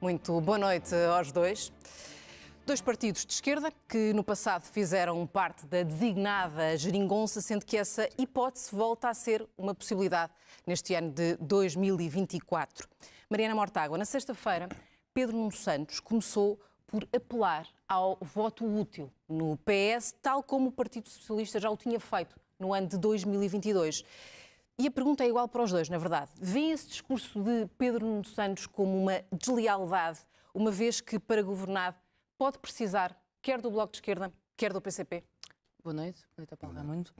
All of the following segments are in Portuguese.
Muito boa noite aos dois. Dois partidos de esquerda que no passado fizeram parte da designada geringonça, sendo que essa hipótese volta a ser uma possibilidade neste ano de 2024. Mariana Mortágua, na sexta-feira, Pedro Nuno Santos começou por apelar ao voto útil no PS, tal como o Partido Socialista já o tinha feito no ano de 2022. E a pergunta é igual para os dois, na verdade. Vê esse discurso de Pedro Nuno Santos como uma deslealdade, uma vez que, para governar, pode precisar quer do Bloco de Esquerda, quer do PCP? Boa noite Paulo Raimundo.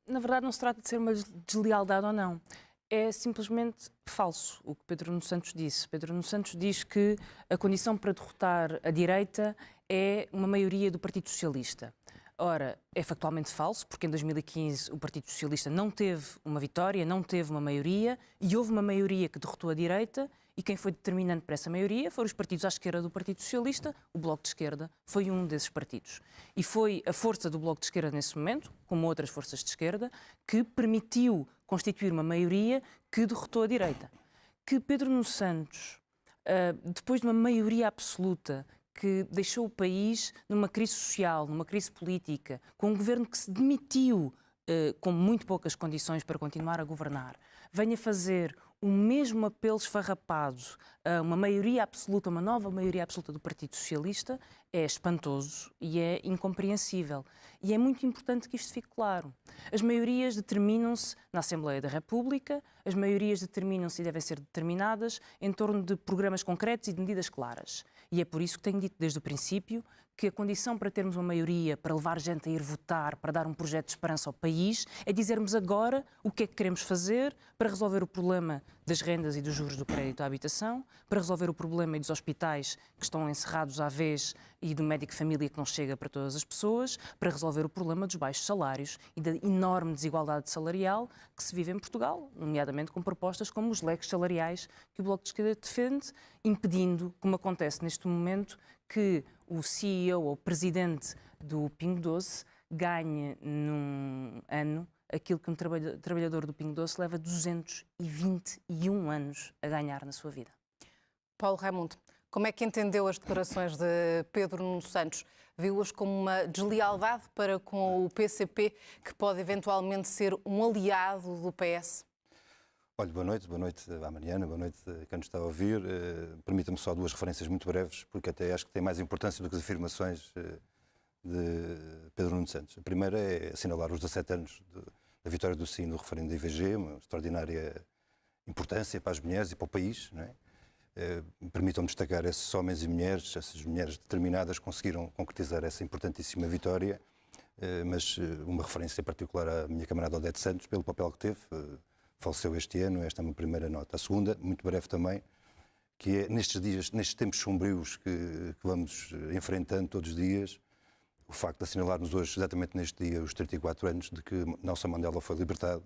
Na verdade, não se trata de ser uma deslealdade ou não. É simplesmente falso o que Pedro Nuno Santos disse. Pedro Nuno Santos diz que a condição para derrotar a direita é uma maioria do Partido Socialista. Ora, é factualmente falso, porque em 2015 o Partido Socialista não teve uma vitória, não teve uma maioria, e houve uma maioria que derrotou a direita, e quem foi determinante para essa maioria foram os partidos à esquerda do Partido Socialista. O Bloco de Esquerda foi um desses partidos. E foi a força do Bloco de Esquerda nesse momento, como outras forças de esquerda, que permitiu constituir uma maioria que derrotou a direita. Que Pedro Nuno Santos, depois de uma maioria absoluta, que deixou o país numa crise social, numa crise política, com um governo que se demitiu com muito poucas condições para continuar a governar, venha fazer o mesmo apelo esfarrapado a uma maioria absoluta, uma nova maioria absoluta do Partido Socialista, é espantoso e é incompreensível. E é muito importante que isto fique claro. As maiorias determinam-se na Assembleia da República, as maiorias determinam-se e devem ser determinadas em torno de programas concretos e de medidas claras. E é por isso que tenho dito desde o princípio que a condição para termos uma maioria, para levar gente a ir votar, para dar um projeto de esperança ao país, é dizermos agora o que é que queremos fazer para resolver o problema das rendas e dos juros do crédito à habitação, para resolver o problema dos hospitais que estão encerrados à vez e do médico de família que não chega para todas as pessoas, para resolver o problema dos baixos salários e da enorme desigualdade salarial que se vive em Portugal, nomeadamente com propostas como os leques salariais que o Bloco de Esquerda defende, impedindo, como acontece neste momento, que o CEO ou presidente do Pingo Doce ganhe num ano aquilo que um trabalhador do Pingo Doce leva 221 anos a ganhar na sua vida. Paulo Raimundo, como é que entendeu as declarações de Pedro Nuno Santos? Viu-as como uma deslealdade para com o PCP, que pode eventualmente ser um aliado do PS? Olha, boa noite à Mariana, boa noite a quem nos está a ouvir. Permita-me só duas referências muito breves, porque até acho que tem mais importância do que as afirmações de Pedro Nuno Santos. A primeira é assinalar os 17 anos da vitória do sim no referendo da IVG, uma extraordinária importância para as mulheres e para o país, não é? Permitam-me destacar esses homens e mulheres, essas mulheres determinadas conseguiram concretizar essa importantíssima vitória, mas uma referência particular à minha camarada Odete Santos, pelo papel que teve, faleceu este ano, esta é uma primeira nota. A segunda, muito breve também, que é nestes dias, nestes tempos sombrios que vamos enfrentando todos os dias, o facto de assinalarmos hoje, exatamente neste dia, os 34 anos de que Nelson Mandela foi libertado,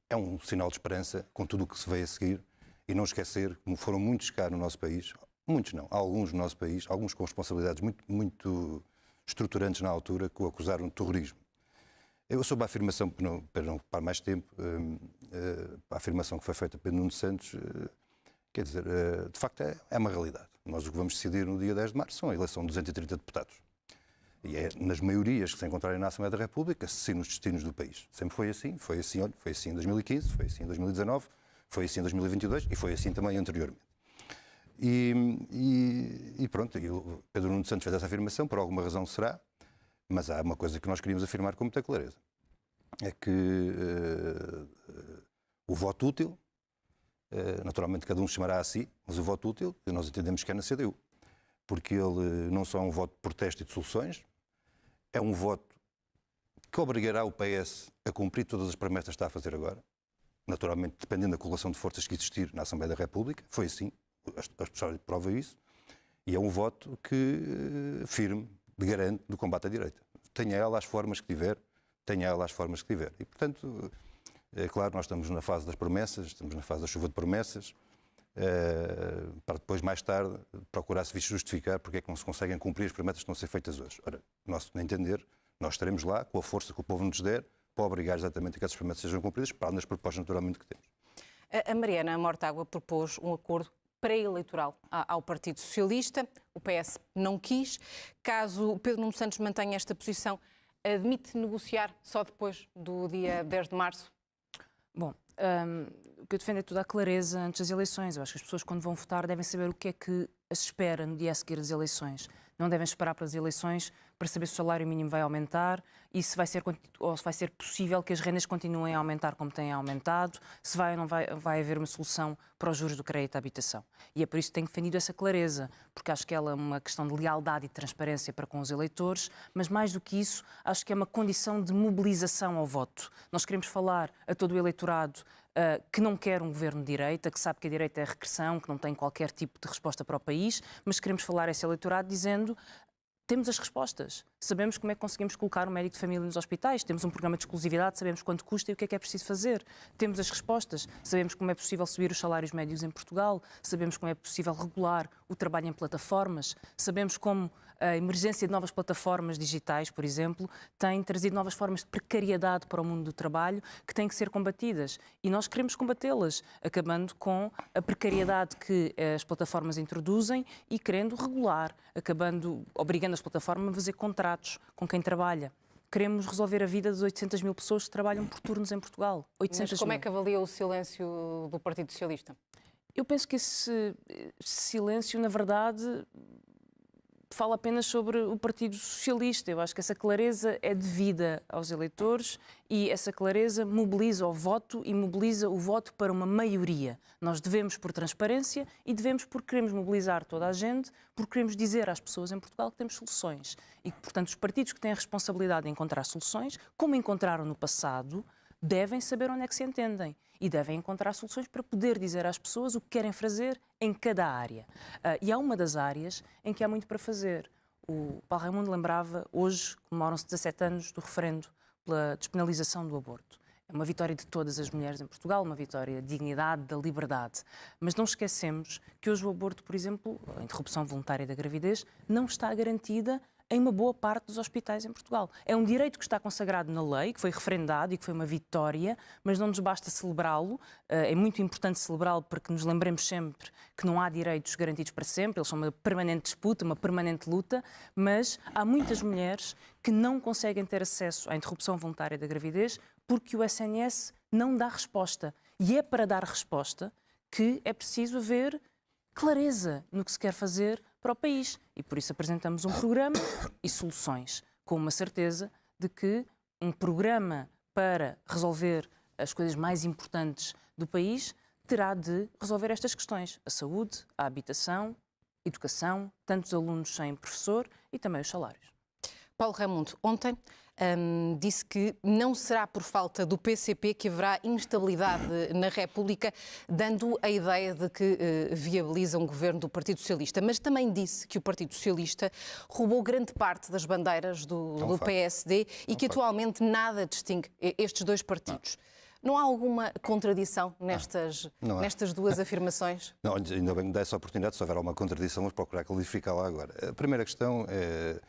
é um sinal de esperança com tudo o que se veio a seguir. E não esquecer, como foram muitos cá no nosso país, muitos não, alguns no nosso país, alguns com responsabilidades muito estruturantes na altura, que o acusaram de terrorismo. Eu soube a afirmação, para não ocupar mais tempo, a afirmação que foi feita pelo Nuno Santos, quer dizer, de facto é uma realidade. Nós o que vamos decidir no dia 10 de março são a eleição de 230 deputados. E é nas maiorias que se encontrarem na Assembleia da República que se decidem os destinos do país. Sempre foi assim em 2015, foi assim em 2019, foi assim em 2022 e foi assim também anteriormente. E pronto, o Pedro Nuno Santos fez essa afirmação, por alguma razão será, mas há uma coisa que nós queríamos afirmar com muita clareza. É que o voto útil, naturalmente cada um chamará a si, mas o voto útil, nós entendemos que é na CDU. Porque ele não só é um voto de protesto e de soluções, é um voto que obrigará o PS a cumprir todas as promessas que está a fazer agora, naturalmente dependendo da correlação de forças que existir na Assembleia da República, foi assim, a história prova isso, e é um voto que firme, de garante do combate à direita. Tenha ela as formas que tiver, E, portanto, é claro, nós estamos na fase das promessas, estamos na fase da chuva de promessas, para depois, mais tarde, procurar-se justificar porque é que não se conseguem cumprir as promessas que estão a ser feitas hoje. Ora, nosso entender, nós estaremos lá com a força que o povo nos der para obrigar exatamente a que essas promessas sejam cumpridas, para além das propostas naturalmente que temos. A Mariana Mortágua propôs um acordo pré-eleitoral ao Partido Socialista. O PS não quis. Caso Pedro Nuno Santos mantenha esta posição, admite negociar só depois do dia 10 de março? Bom, o que eu defendo é toda a clareza antes das eleições. Eu acho que as pessoas, quando vão votar, devem saber o que é que as espera no dia a seguir das eleições. Não devem esperar pelas eleições para saber se o salário mínimo vai aumentar e se vai ser possível que as rendas continuem a aumentar como têm aumentado, se vai ou não vai haver uma solução para os juros do crédito à habitação. E é por isso que tenho defendido essa clareza, porque acho que ela é uma questão de lealdade e transparência para com os eleitores, mas mais do que isso, acho que é uma condição de mobilização ao voto. Nós queremos falar a todo o eleitorado que não quer um governo de direita, que sabe que a direita é regressão, que não tem qualquer tipo de resposta para o país, mas queremos falar a esse eleitorado dizendo: temos as respostas, sabemos como é que conseguimos colocar um médico de família nos hospitais, temos um programa de exclusividade, sabemos quanto custa e o que é preciso fazer. Temos as respostas, sabemos como é possível subir os salários médios em Portugal, sabemos como é possível regular o trabalho em plataformas, sabemos como a emergência de novas plataformas digitais, por exemplo, tem trazido novas formas de precariedade para o mundo do trabalho que têm que ser combatidas. E nós queremos combatê-las, acabando com a precariedade que as plataformas introduzem e querendo regular, obrigando as plataformas a fazer contratos com quem trabalha. Queremos resolver a vida das 800 mil pessoas que trabalham por turnos em Portugal. 800 Mas como mil. é que avalia o silêncio do Partido Socialista? Eu penso que esse silêncio, na verdade, fala apenas sobre o Partido Socialista. Eu acho que essa clareza é devida aos eleitores e essa clareza mobiliza o voto e mobiliza o voto para uma maioria. Nós devemos por transparência e devemos porque queremos mobilizar toda a gente, porque queremos dizer às pessoas em Portugal que temos soluções e que, portanto, os partidos que têm a responsabilidade de encontrar soluções, como encontraram no passado, devem saber onde é que se entendem e devem encontrar soluções para poder dizer às pessoas o que querem fazer em cada área. E há uma das áreas em que há muito para fazer. O Paulo Raimundo lembrava, hoje comemoram-se 17 anos do referendo pela despenalização do aborto. É uma vitória de todas as mulheres em Portugal, uma vitória da dignidade, da liberdade. Mas não esquecemos que hoje o aborto, por exemplo, a interrupção voluntária da gravidez, não está garantida em uma boa parte dos hospitais em Portugal. É um direito que está consagrado na lei, que foi referendado e que foi uma vitória, mas não nos basta celebrá-lo. É muito importante celebrá-lo porque nos lembremos sempre que não há direitos garantidos para sempre, eles são uma permanente disputa, uma permanente luta, mas há muitas mulheres que não conseguem ter acesso à interrupção voluntária da gravidez porque o SNS não dá resposta. E é para dar resposta que é preciso haver clareza no que se quer fazer para o país. E por isso apresentamos um programa e soluções, com uma certeza de que um programa para resolver as coisas mais importantes do país terá de resolver estas questões: a saúde, a habitação, a educação, tantos alunos sem professor e também os salários. Paulo Raimundo, ontem disse que não será por falta do PCP que haverá instabilidade na República, dando a ideia de que viabiliza um governo do Partido Socialista. Mas também disse que o Partido Socialista roubou grande parte das bandeiras do PSD e que atualmente nada distingue estes dois partidos. Não há alguma contradição nestas duas afirmações? Não, ainda bem que me dá essa oportunidade. Se houver alguma contradição, vamos procurar clarificá-la agora. A primeira questão é: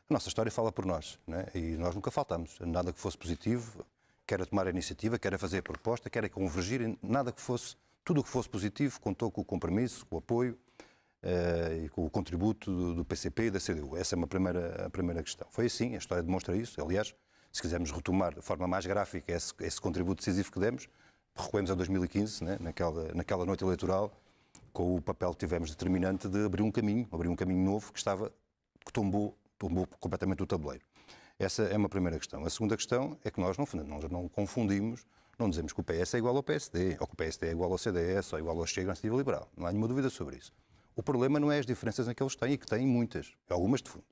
a nossa história fala por nós, não é? E nós nunca faltamos. Nada que fosse positivo, quer a tomar a iniciativa, quer a fazer a proposta, quer a convergir, nada que fosse, tudo o que fosse positivo contou com o compromisso, com o apoio e com o contributo do PCP e da CDU. Essa é a primeira questão. Foi assim, a história demonstra isso. Aliás, se quisermos retomar de forma mais gráfica esse contributo decisivo que demos, recuemos a 2015, né, naquela noite eleitoral, com o papel que tivemos determinante de abrir um caminho novo que tombou completamente o tabuleiro. Essa é uma primeira questão. A segunda questão é que nós não confundimos, não dizemos que o PS é igual ao PSD, ou que o PSD é igual ao CDS, ou igual ao Chega, à Iniciativa Liberal. Não há nenhuma dúvida sobre isso. O problema não é as diferenças em que eles têm, e que têm muitas, algumas de fundo.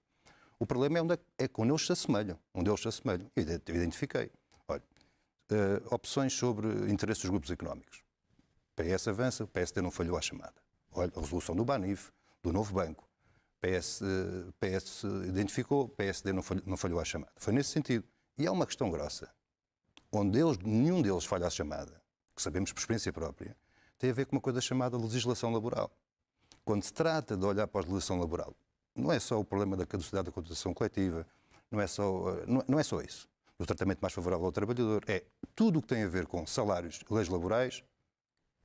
O problema é quando eles se assemelham, Eu identifiquei. Olha, opções sobre interesses dos grupos económicos. O PS avança, o PSD não falhou à chamada. Olha, a resolução do Banif, do Novo Banco. PS identificou, PSD não falhou à chamada. Foi nesse sentido. E há uma questão grossa, onde nenhum deles falha à chamada, que sabemos por experiência própria, tem a ver com uma coisa chamada legislação laboral. Quando se trata de olhar para a legislação laboral, não é só o problema da caducidade da contratação coletiva, não é só isso, do tratamento mais favorável ao trabalhador, é tudo o que tem a ver com salários e leis laborais.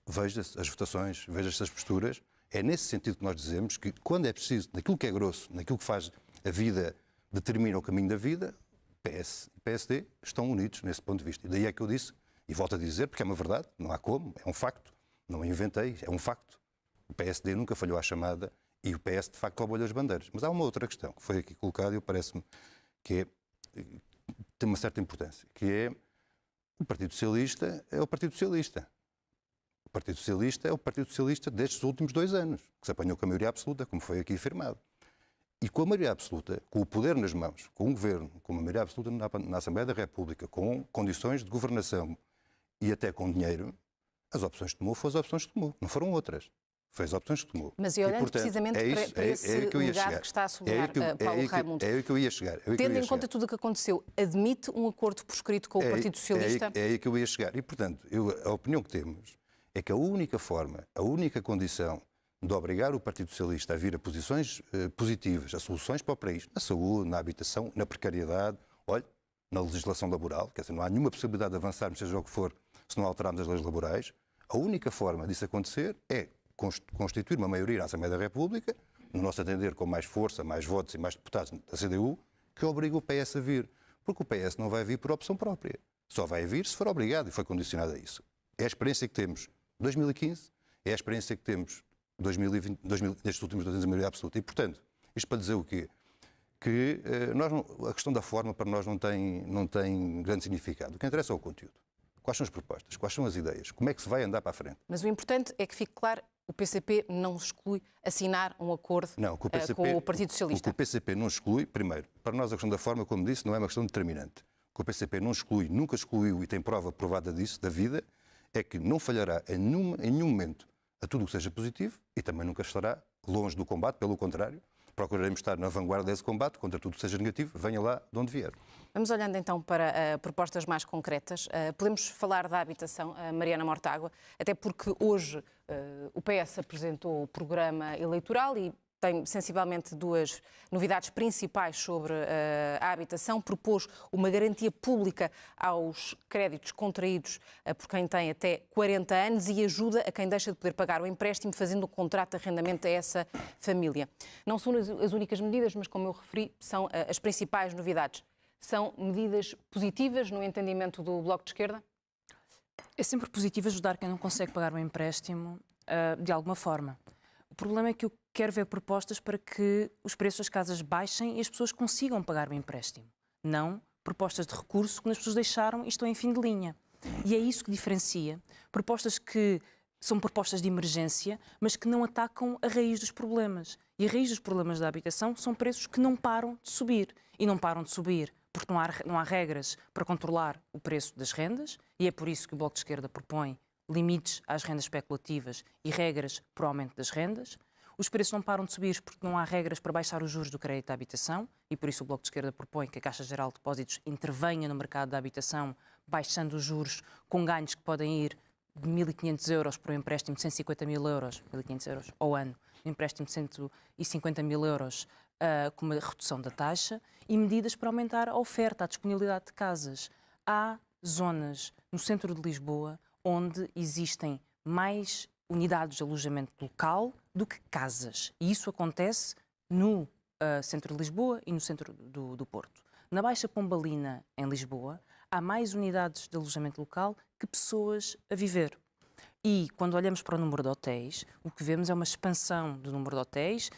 Veja-se as votações, veja-se as posturas, É nesse sentido que nós dizemos que, quando é preciso, naquilo que é grosso, naquilo que faz a vida, determina o caminho da vida, PS e PSD estão unidos nesse ponto de vista. E daí é que eu disse, e volto a dizer, porque é uma verdade, não há como, é um facto, não inventei, é um facto. O PSD nunca falhou à chamada e o PS, de facto, roubou-lhe as bandeiras. Mas há uma outra questão que foi aqui colocada e parece-me que tem uma certa importância, que é o Partido Socialista é o Partido Socialista. O Partido Socialista é o Partido Socialista destes últimos 2 anos, que se apanhou com a maioria absoluta, como foi aqui afirmado. E com a maioria absoluta, com o poder nas mãos, com um governo, com uma maioria absoluta na Assembleia da República, com condições de governação e até com dinheiro, as opções que tomou foram as opções que tomou, não foram outras. Foi as opções que tomou. Mas olhando portanto, precisamente para esse legado que está a sublinhar Paulo Raimundo, é aí que eu ia chegar. Tendo em conta tudo o que aconteceu, admite um acordo por escrito com o Partido Socialista? É aí que eu ia chegar. E, portanto, a opinião que temos é que a única forma, a única condição de obrigar o Partido Socialista a vir a posições positivas, a soluções para o país, na saúde, na habitação, na precariedade, olha, na legislação laboral, quer dizer, não há nenhuma possibilidade de avançarmos, seja o que for, se não alterarmos as leis laborais. A única forma disso acontecer é constituir uma maioria na Assembleia da República, no nosso entender, com mais força, mais votos e mais deputados da CDU, que obriga o PS a vir. Porque o PS não vai vir por opção própria. Só vai vir se for obrigado e foi condicionado a isso. É a experiência que temos 2015, é a experiência que temos 2020, nestes últimos 2 anos de maioria absoluta. E, portanto, isto para dizer o quê? Que a questão da forma para nós não tem grande significado. O que interessa é o conteúdo. Quais são as propostas? Quais são as ideias? Como é que se vai andar para a frente? Mas o importante é que fique claro, o PCP não exclui assinar um acordo com o Partido Socialista. O que o PCP não exclui, primeiro, para nós a questão da forma, como disse, não é uma questão determinante. O que o PCP não exclui, nunca excluiu e tem prova provada disso, da vida, é que não falhará em nenhum momento a tudo o que seja positivo e também nunca estará longe do combate, pelo contrário, procuraremos estar na vanguarda desse combate contra tudo que seja negativo, venha lá de onde vier. Vamos olhando então para propostas mais concretas. Podemos falar da habitação, Mariana Mortágua, até porque hoje o PS apresentou o programa eleitoral e tem sensivelmente 2 novidades principais sobre a habitação. Propôs uma garantia pública aos créditos contraídos por quem tem até 40 anos e ajuda a quem deixa de poder pagar o empréstimo fazendo um contrato de arrendamento a essa família. Não são as únicas medidas, mas como eu referi, são as principais novidades. São medidas positivas no entendimento do Bloco de Esquerda? É sempre positivo ajudar quem não consegue pagar o empréstimo de alguma forma. O problema é que eu quero ver propostas para que os preços das casas baixem e as pessoas consigam pagar o empréstimo. Não propostas de recurso que as pessoas deixaram e estão em fim de linha. E é isso que diferencia. Propostas que são propostas de emergência, mas que não atacam a raiz dos problemas. E a raiz dos problemas da habitação são preços que não param de subir. E não param de subir porque não há regras para controlar o preço das rendas, e é por isso que o Bloco de Esquerda propõe limites às rendas especulativas e regras para o aumento das rendas. Os preços não param de subir porque não há regras para baixar os juros do crédito à habitação, e por isso o Bloco de Esquerda propõe que a Caixa Geral de Depósitos intervenha no mercado da habitação, baixando os juros com ganhos que podem ir de 1.500 euros para um empréstimo de 150.000 euros, 1.500 euros ao ano, um empréstimo de 150.000 euros, com uma redução da taxa, e medidas para aumentar a oferta, a disponibilidade de casas. Há zonas no centro de Lisboa onde existem mais unidades de alojamento local do que casas. E isso acontece no centro de Lisboa e no centro do Porto. Na Baixa Pombalina, em Lisboa, há mais unidades de alojamento local que pessoas a viver. E quando olhamos para o número de hotéis, o que vemos é uma expansão do número de hotéis,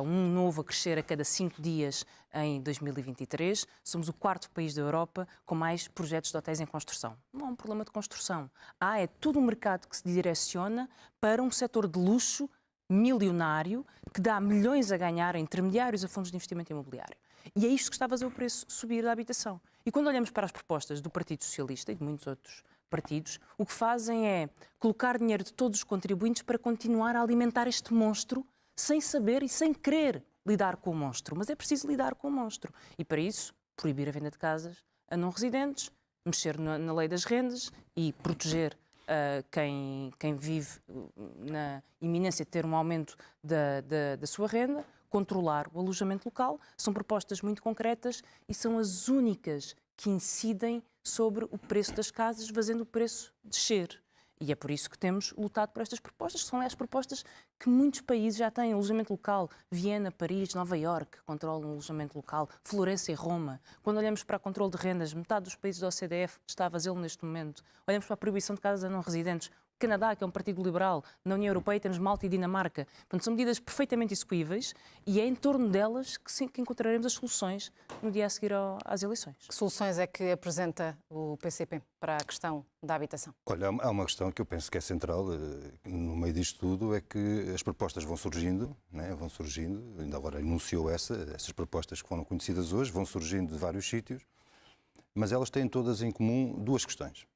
um novo a crescer a cada 5 dias em 2023. Somos o 4º país da Europa com mais projetos de hotéis em construção. Não há um problema de construção. É todo um mercado que se direciona para um setor de luxo milionário que dá milhões a ganhar a intermediários, a fundos de investimento imobiliário. E é isto que está a fazer o preço subir da habitação. E quando olhamos para as propostas do Partido Socialista e de muitos outros partidos, o que fazem é colocar dinheiro de todos os contribuintes para continuar a alimentar este monstro sem saber e sem querer lidar com o monstro. Mas é preciso lidar com o monstro. E para isso, proibir a venda de casas a não residentes, mexer na lei das rendas e proteger quem vive na iminência de ter um aumento da sua renda, controlar o alojamento local. São propostas muito concretas e são as únicas que incidem sobre o preço das casas, fazendo o preço descer. E é por isso que temos lutado por estas propostas, que são as propostas que muitos países já têm. Alojamento local, Viena, Paris, Nova Iorque controlam o alojamento local, Florença e Roma. Quando olhamos para o controle de rendas, metade dos países da OCDE está a fazê-lo neste momento. Olhamos para a proibição de casas a não residentes. Canadá, que é um partido liberal, na União Europeia temos Malta e Dinamarca. Portanto, são medidas perfeitamente execuíveis e é em torno delas que encontraremos as soluções no dia a seguir às eleições. Que soluções é que apresenta o PCP para a questão da habitação? Olha, há uma questão que eu penso que é central no meio disto tudo, é que as propostas vão surgindo, né? Vão surgindo, ainda agora enunciou essas propostas que foram conhecidas hoje, vão surgindo de vários sítios, mas elas têm todas em comum duas questões.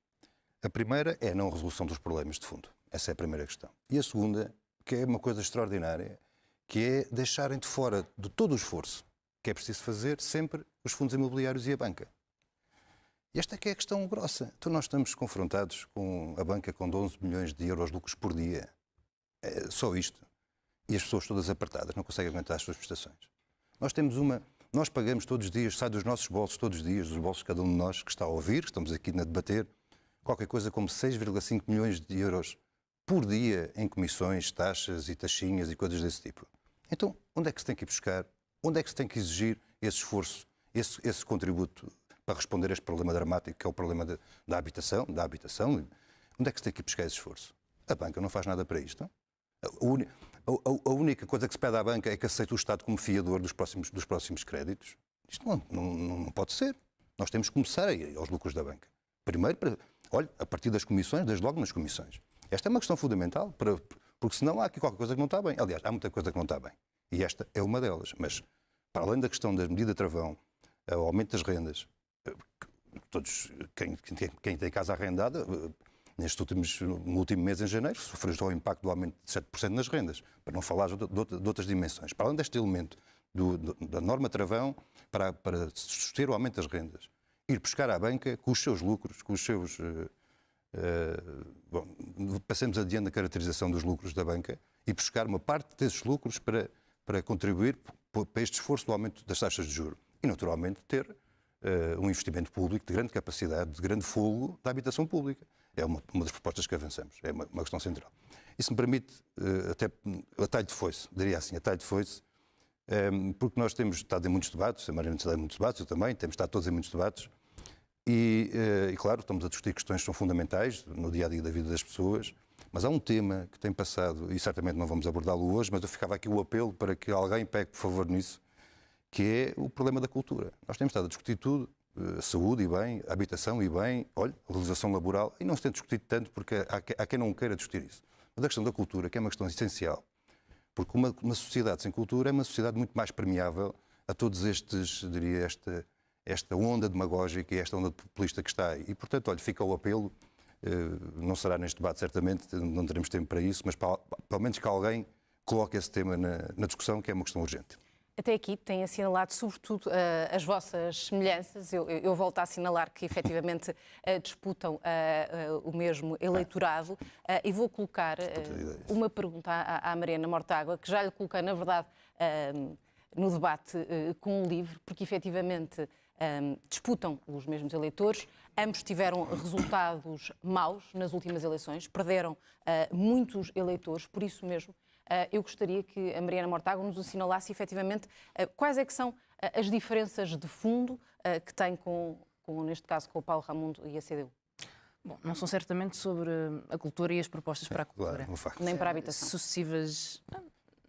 A primeira é a não resolução dos problemas de fundo. Essa é a primeira questão. E a segunda, que é uma coisa extraordinária, que é deixarem de fora de todo o esforço que é preciso fazer sempre os fundos imobiliários e a banca. E esta é que é a questão grossa. Então nós estamos confrontados com a banca com 11 milhões de euros de lucros por dia. É só isto. E as pessoas todas apertadas, não conseguem aguentar as suas prestações. Nós pagamos todos os dias, sai dos nossos bolsos todos os dias, dos bolsos de cada um de nós que está a ouvir, que estamos aqui a debater, qualquer coisa como 6,5 milhões de euros por dia em comissões, taxas e taxinhas e coisas desse tipo. Então, onde é que se tem que ir buscar? Onde é que se tem que exigir esse esforço, esse contributo para responder a este problema dramático que é o problema da habitação? Onde é que se tem que ir buscar esse esforço? A banca não faz nada para isto. A única coisa que se pede à banca é que aceite o Estado como fiador dos próximos créditos. Isto não pode ser. Nós temos que começar a ir aos lucros da banca. Primeiro, a partir das comissões, desde logo nas comissões. Esta é uma questão fundamental, porque senão há aqui qualquer coisa que não está bem. Aliás, há muita coisa que não está bem. E esta é uma delas. Mas, para além da questão da medida travão, o aumento das rendas, quem tem casa arrendada, no último mês, em janeiro, sofreu já o impacto do aumento de 7% nas rendas, para não falar de outras dimensões. Para além deste elemento da norma travão, para suster o aumento das rendas, ir buscar à banca com os seus lucros, com os seus... passemos adiante na caracterização dos lucros da banca e buscar uma parte desses lucros para contribuir para este esforço do aumento das taxas de juros. E, naturalmente, ter um investimento público de grande capacidade, de grande fogo da habitação pública. É uma das propostas que avançamos. É uma questão central. Isso me permite, até a talho de foice, diria assim, a talho de foice, porque nós temos estado em muitos debates, a Mariana está em muitos debates, eu também, temos estado todos em muitos debates, e claro, estamos a discutir questões que são fundamentais no dia-a-dia da vida das pessoas, mas há um tema que tem passado, e certamente não vamos abordá-lo hoje, mas eu ficava aqui o apelo para que alguém pegue, por favor, nisso, que é o problema da cultura. Nós temos estado a discutir tudo, saúde e bem, habitação e bem, realização laboral, e não se tem discutido tanto porque há quem não queira discutir isso. Mas a questão da cultura, que é uma questão essencial, porque uma sociedade sem cultura é uma sociedade muito mais permeável a todos diria, esta onda demagógica e esta onda populista que está aí. E, portanto, fica o apelo, não será neste debate, certamente, não teremos tempo para isso, mas pelo menos que alguém coloque esse tema na discussão, que é uma questão urgente. Até aqui tem assinalado, sobretudo, as vossas semelhanças. Eu volto a assinalar que, efetivamente, disputam o mesmo eleitorado. E vou colocar uma pergunta à Mariana Mortágua, que já lhe coloquei, na verdade, no debate com o LIVRE, porque, efetivamente, disputam os mesmos eleitores. Ambos tiveram resultados maus nas últimas eleições, perderam muitos eleitores, por isso mesmo. Eu gostaria que a Mariana Mortágua nos assinalasse efetivamente quais é que são as diferenças de fundo que tem neste caso, com o Paulo Raimundo e a CDU. Bom, não são certamente sobre a cultura e as propostas para a cultura. Claro, nem para a habitação. Sucessivas...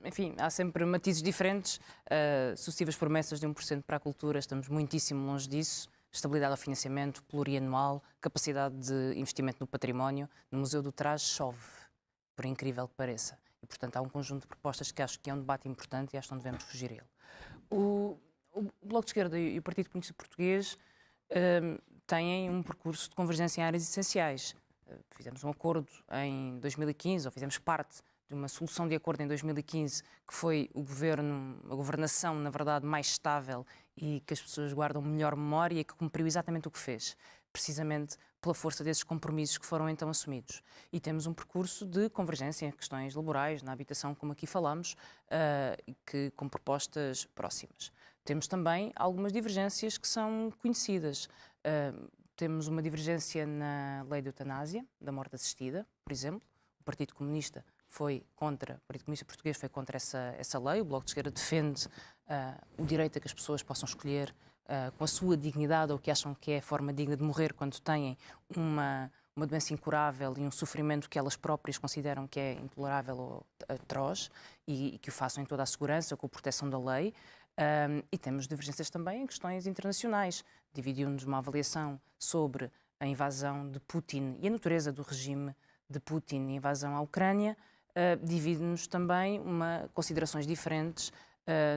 Enfim, há sempre matizes diferentes. Sucessivas promessas de 1% para a cultura, estamos muitíssimo longe disso. Estabilidade ao financiamento, plurianual, capacidade de investimento no património. No Museu do Trás chove, por incrível que pareça. E, portanto, há um conjunto de propostas que acho que é um debate importante e acho que não devemos fugir a ele. O Bloco de Esquerda e o Partido Comunista Português têm um percurso de convergência em áreas essenciais. Fizemos um acordo em 2015, ou fizemos parte de uma solução de acordo em 2015, que foi a governação, na verdade, mais estável e que as pessoas guardam melhor memória e que cumpriu exatamente o que fez, precisamente pela força desses compromissos que foram então assumidos. E temos um percurso de convergência em questões laborais, na habitação, como aqui falamos, com propostas próximas. Temos também algumas divergências que são conhecidas. temos uma divergência na lei de eutanásia, da morte assistida, por exemplo. O Partido Comunista o Partido Comunista Português foi contra essa lei. O Bloco de Esquerda defende o direito a que as pessoas possam escolher com a sua dignidade ou que acham que é a forma digna de morrer quando têm uma doença incurável e um sofrimento que elas próprias consideram que é intolerável ou atroz e que o façam em toda a segurança, com a proteção da lei. E temos divergências também em questões internacionais. Dividiu-nos uma avaliação sobre a invasão de Putin e a natureza do regime de Putin e a invasão à Ucrânia. Divide-nos também considerações diferentes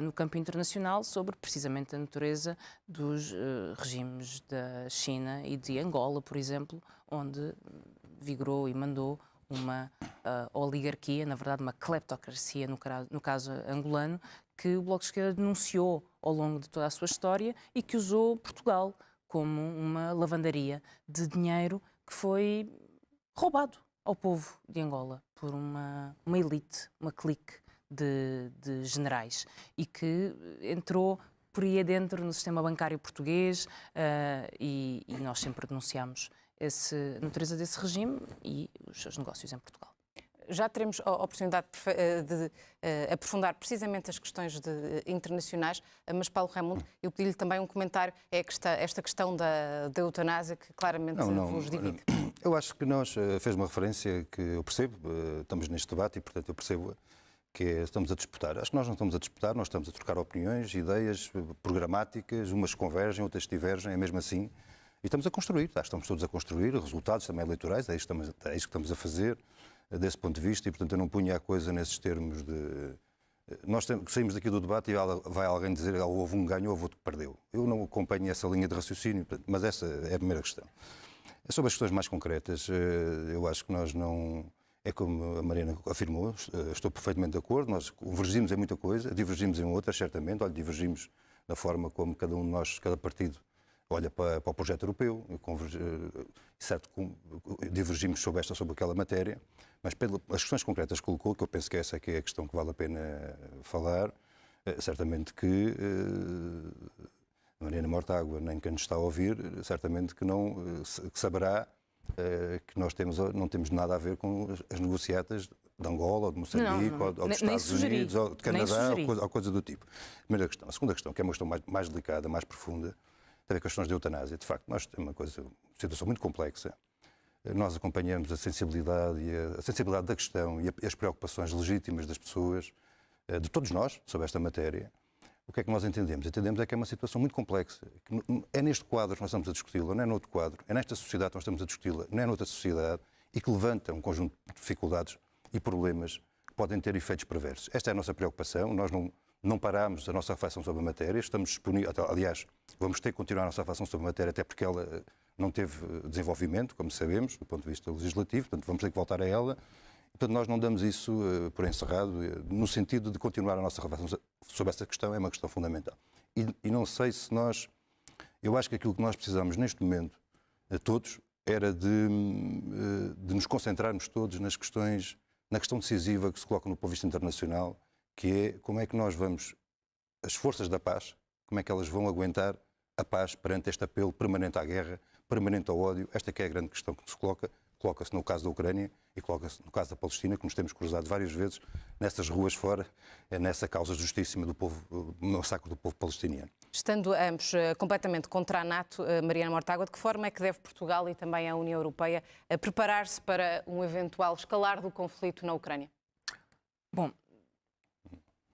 no campo internacional sobre precisamente a natureza dos regimes da China e de Angola, por exemplo, onde vigorou e mandou uma oligarquia, na verdade uma cleptocracia no caso angolano, que o Bloco de Esquerda denunciou ao longo de toda a sua história e que usou Portugal como uma lavandaria de dinheiro que foi roubado ao povo de Angola por uma elite, uma clique de generais e que entrou por aí adentro no sistema bancário português e nós sempre denunciamos a natureza desse regime e os seus negócios em Portugal. Já teremos a oportunidade de aprofundar precisamente as questões internacionais, mas Paulo Raimundo, eu pedi-lhe também um comentário, esta questão da eutanásia que claramente vos divide. Eu acho que fez uma referência que eu percebo, estamos neste debate e portanto eu percebo que estamos a disputar. Acho que nós não estamos a disputar, nós estamos a trocar opiniões, ideias programáticas, umas convergem, outras divergem, é mesmo assim, e estamos a construir, estamos todos a construir, resultados também eleitorais, é isso que estamos a fazer, desse ponto de vista, e portanto eu não punha a coisa nesses termos de... Nós saímos daqui do debate e vai alguém dizer que houve um ganho ou houve outro que perdeu. Eu não acompanho essa linha de raciocínio, mas essa é a primeira questão. Sobre as questões mais concretas, eu acho que nós não... É como a Mariana afirmou, estou perfeitamente de acordo, nós convergimos em muita coisa, divergimos em outras, certamente. Olha, divergimos na forma como cada um de nós, cada partido, olha para o projeto europeu, certo, divergimos sobre aquela matéria, mas as questões concretas que colocou, que eu penso que essa é a questão que vale a pena falar, certamente que a Mariana Mortágua, nem quem nos está a ouvir, certamente que saberá que nós não temos nada a ver com as negociatas de Angola, ou de Moçambique, ou dos Estados Unidos, ou de Canadá, ou coisa do tipo. Primeira questão. A segunda questão, que é uma questão mais delicada, mais profunda, tem a ver com as questões de eutanásia. De facto, nós temos uma situação muito complexa. Nós acompanhamos a sensibilidade da questão e as preocupações legítimas das pessoas, de todos nós, sobre esta matéria. O que é que nós entendemos? Entendemos que é uma situação muito complexa. É neste quadro que nós estamos a discuti-la, não é noutro quadro. É nesta sociedade que nós estamos a discuti-la, não é noutra sociedade, e que levanta um conjunto de dificuldades e problemas que podem ter efeitos perversos. Esta é a nossa preocupação. Nós não paramos a nossa reflexão sobre a matéria. Estamos disponíveis, aliás, vamos ter que continuar a nossa reflexão sobre a matéria, até porque ela não teve desenvolvimento, como sabemos, do ponto de vista legislativo. Portanto, vamos ter que voltar a ela. Portanto, nós não damos isso por encerrado, no sentido de continuar a nossa reflexão sobre essa questão, é uma questão fundamental. E não sei se nós... Eu acho que aquilo que nós precisamos neste momento, a todos, era de nos concentrarmos todos na questão decisiva que se coloca no ponto de vista internacional, que é como é que nós vamos, as forças da paz, como é que elas vão aguentar a paz perante este apelo permanente à guerra, permanente ao ódio. Esta que é a grande questão que se coloca-se no caso da Ucrânia e coloca-se no caso da Palestina, que nos temos cruzado várias vezes nessas ruas fora, nessa causa justíssima do massacre do povo palestiniano. Estando ambos completamente contra a NATO, Mariana Mortágua, de que forma é que deve Portugal e também a União Europeia preparar-se para um eventual escalar do conflito na Ucrânia? Bom,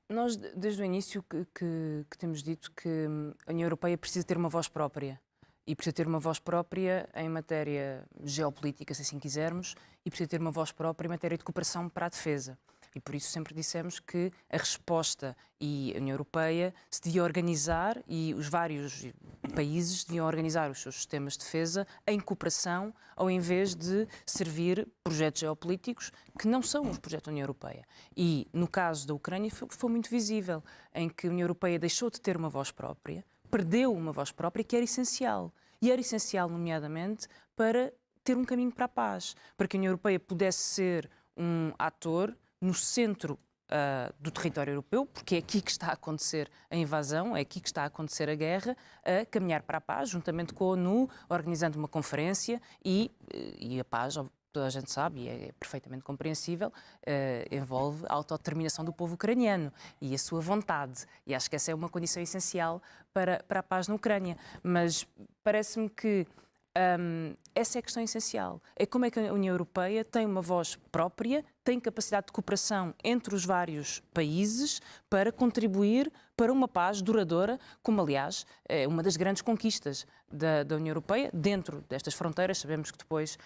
nós desde o início que temos dito que a União Europeia precisa ter uma voz própria. E precisa ter uma voz própria em matéria geopolítica, se assim quisermos, e precisa ter uma voz própria em matéria de cooperação para a defesa. E por isso sempre dissemos que a resposta e a União Europeia se devia organizar e os vários países deviam organizar os seus sistemas de defesa em cooperação, ao invés de servir projetos geopolíticos que não são os projetos da União Europeia. E no caso da Ucrânia foi muito visível, em que a União Europeia deixou de ter uma voz própria, perdeu uma voz própria que era essencial. E era essencial, nomeadamente, para ter um caminho para a paz, para que a União Europeia pudesse ser um ator no centro do território europeu, porque é aqui que está a acontecer a invasão, é aqui que está a acontecer a guerra, a caminhar para a paz, juntamente com a ONU, organizando uma conferência e a paz, toda a gente sabe, e é perfeitamente compreensível, envolve a autodeterminação do povo ucraniano e a sua vontade. E acho que essa é uma condição essencial para a paz na Ucrânia. Mas parece-me que essa é a questão essencial. É como é que a União Europeia tem uma voz própria, tem capacidade de cooperação entre os vários países para contribuir para uma paz duradoura, como aliás é uma das grandes conquistas da União Europeia dentro destas fronteiras. Sabemos que depois,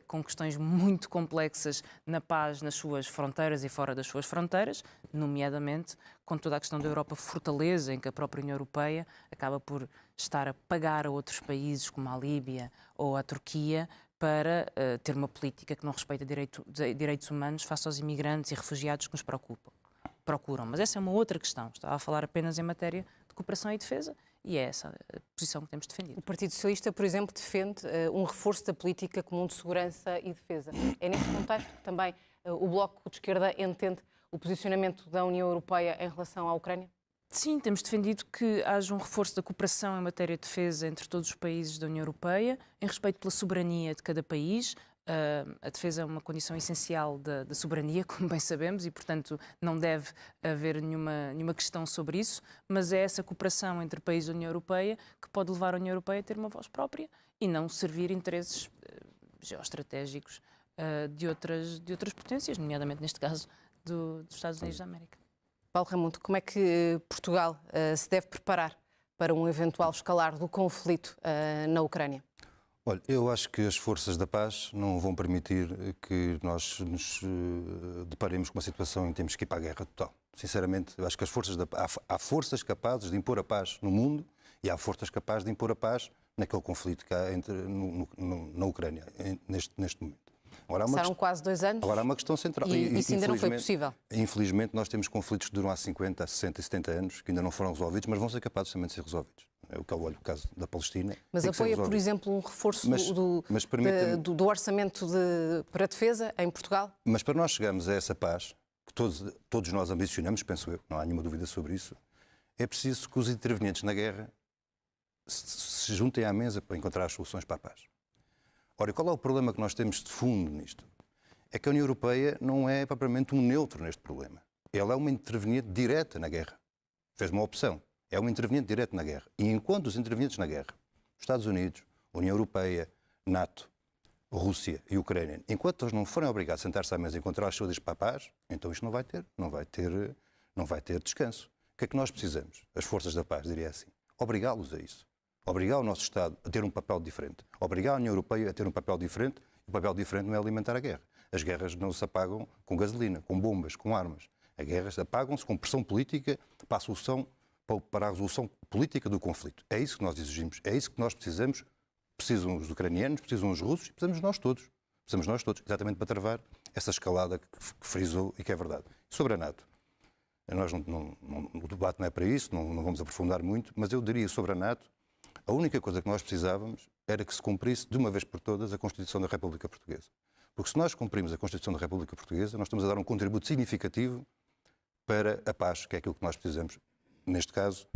com questões muito complexas na paz nas suas fronteiras e fora das suas fronteiras, nomeadamente com toda a questão da Europa fortaleza, em que a própria União Europeia acaba por estar a pagar a outros países como a Líbia ou a Turquia para ter uma política que não respeita direitos humanos face aos imigrantes e refugiados que nos procuram. Mas essa é uma outra questão. Estava a falar apenas em matéria de cooperação e defesa e é essa a posição que temos defendido. O Partido Socialista, por exemplo, defende um reforço da política comum de segurança e defesa. É nesse contexto que também o Bloco de Esquerda entende o posicionamento da União Europeia em relação à Ucrânia? Sim, temos defendido que haja um reforço da cooperação em matéria de defesa entre todos os países da União Europeia, em respeito pela soberania de cada país. A defesa é uma condição essencial da soberania, como bem sabemos, e, portanto, não deve haver nenhuma questão sobre isso, mas é essa cooperação entre países da União Europeia que pode levar a União Europeia a ter uma voz própria e não servir interesses geoestratégicos de outras potências, nomeadamente, neste caso, dos Estados Unidos da América. Paulo Raimundo, como é que Portugal se deve preparar para um eventual escalar do conflito na Ucrânia? Olha, eu acho que as forças da paz não vão permitir que nós nos deparemos com uma situação em que temos que ir para a guerra total. Sinceramente, eu acho que há forças capazes de impor a paz no mundo e há forças capazes de impor a paz naquele conflito que há na Ucrânia, neste momento. Passaram quase 2 anos. Agora há uma questão central. E isso ainda não foi possível. Infelizmente, nós temos conflitos que duram há 50, 60 e 70 anos, que ainda não foram resolvidos, mas vão ser capazes também de ser resolvidos. É o que eu olho o caso da Palestina. Mas apoia, por exemplo, um reforço do orçamento para a defesa em Portugal? Mas para nós chegarmos a essa paz, que todos nós ambicionamos, penso eu, não há nenhuma dúvida sobre isso, é preciso que os intervenientes na guerra se juntem à mesa para encontrar as soluções para a paz. Ora, qual é o problema que nós temos de fundo nisto? É que a União Europeia não é propriamente um neutro neste problema. Ela é uma interveniente direta na guerra. Fez uma opção. É uma interveniente direta na guerra. E enquanto os intervenientes na guerra, Estados Unidos, União Europeia, NATO, Rússia e Ucrânia, enquanto eles não forem obrigados a sentar-se à mesa e encontrar as saídas para a paz, então isto não vai ter descanso. O que é que nós precisamos? As forças da paz, diria assim. Obrigá-los a isso. Obrigar o nosso Estado a ter um papel diferente. Obrigar a União Europeia a ter um papel diferente. O papel diferente não é alimentar a guerra. As guerras não se apagam com gasolina, com bombas, com armas. As guerras apagam-se com pressão política para a resolução política do conflito. É isso que nós exigimos. É isso que nós precisamos. Precisam os ucranianos, precisam os russos e precisamos nós todos. Precisamos nós todos, exatamente para travar essa escalada que frisou e que é verdade. Sobre a NATO. O debate não é para isso, não vamos aprofundar muito, mas eu diria sobre a NATO. A única coisa que nós precisávamos era que se cumprisse de uma vez por todas a Constituição da República Portuguesa. Porque se nós cumprimos a Constituição da República Portuguesa, nós estamos a dar um contributo significativo para a paz, que é aquilo que nós precisamos, neste caso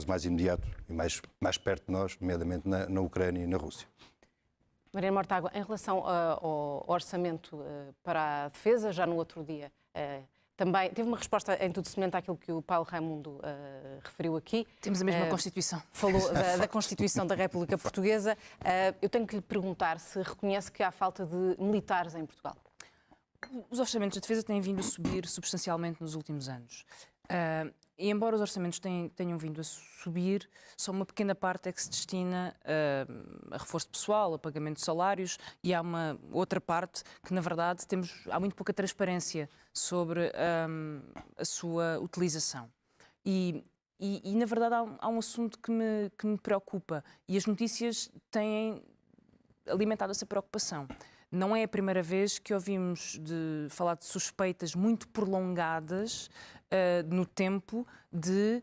mais imediato e mais perto de nós, nomeadamente na Ucrânia e na Rússia. Mariana Mortágua, em relação ao orçamento para a defesa, já no outro dia, também teve uma resposta em tudo semelhante àquilo que o Paulo Raimundo referiu aqui. Temos a mesma Constituição. Falou da Constituição da República Portuguesa. Eu tenho que lhe perguntar se reconhece que há falta de militares em Portugal. Os orçamentos de defesa têm vindo a subir substancialmente nos últimos anos. E embora os orçamentos tenham vindo a subir, só uma pequena parte é que se destina a reforço de pessoal, a pagamento de salários, e há uma outra parte que, na verdade, há muito pouca transparência sobre a sua utilização. E na verdade, há um assunto que me preocupa, e as notícias têm alimentado essa preocupação. Não é a primeira vez que ouvimos falar de suspeitas muito prolongadas no tempo de,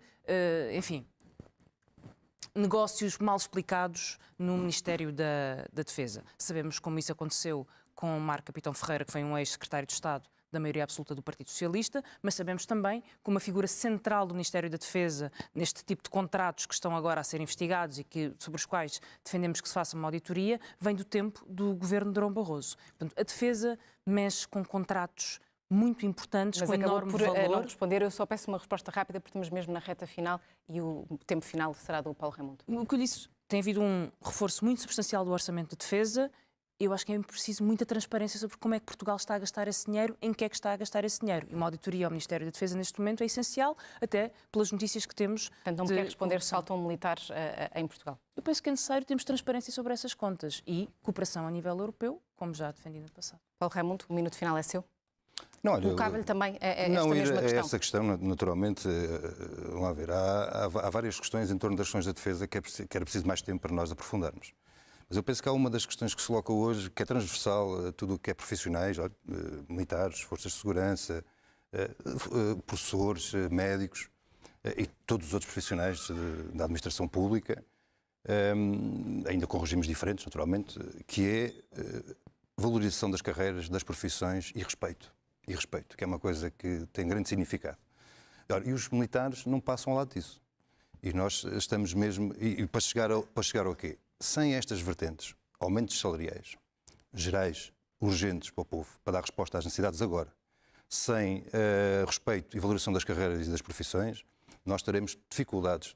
negócios mal explicados no Ministério da Defesa. Sabemos como isso aconteceu com o Marco Capitão Ferreira, que foi um ex-secretário de Estado da maioria absoluta do Partido Socialista, mas sabemos também que uma figura central do Ministério da Defesa, neste tipo de contratos que estão agora a ser investigados e sobre os quais defendemos que se faça uma auditoria, vem do tempo do governo de Durão Barroso. Portanto, a Defesa mexe com contratos muito importantes, mas com enorme por valor. não responder, eu só peço uma resposta rápida, porque estamos mesmo na reta final e o tempo final será do Paulo Raimundo. O que eu disse, tem havido um reforço muito substancial do orçamento de defesa. Eu acho que é preciso muita transparência sobre como é que Portugal está a gastar esse dinheiro, em que é que está a gastar esse dinheiro. E uma auditoria ao Ministério da Defesa neste momento é essencial, até pelas notícias que temos. Portanto, não me quer responder se faltam militares em Portugal. Eu penso que é necessário termos transparência sobre essas contas e cooperação a nível europeu, como já defendi no passado. Paulo Raimundo, o minuto final é seu. Não, olha, Colocava-lhe também esta não, mesma questão. essa questão, naturalmente, vamos lá ver, há várias questões em torno das questões da defesa que era preciso mais tempo para nós aprofundarmos. Mas eu penso que há uma das questões que se coloca hoje, que é transversal a tudo o que é profissionais, militares, forças de segurança, professores, médicos e todos os outros profissionais da administração pública, ainda com regimes diferentes, naturalmente, que é valorização das carreiras, das profissões e respeito. E respeito, que é uma coisa que tem grande significado. Ora, e os militares não passam ao lado disso. E nós estamos mesmo... E para chegar ao quê? Sem estas vertentes, aumentos salariais, gerais, urgentes para o povo, para dar resposta às necessidades agora, sem respeito e valoração das carreiras e das profissões, nós teremos dificuldades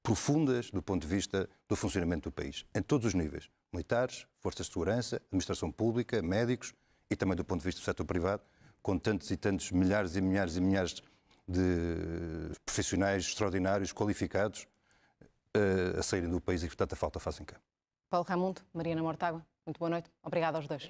profundas do ponto de vista do funcionamento do país, em todos os níveis. Militares, forças de segurança, administração pública, médicos e também do ponto de vista do setor privado, com tantos e tantos milhares e milhares e milhares de profissionais extraordinários, qualificados, a saírem do país e que tanta falta fazem cá. Paulo Raimundo, Mariana Mortágua, muito boa noite. Obrigada aos dois.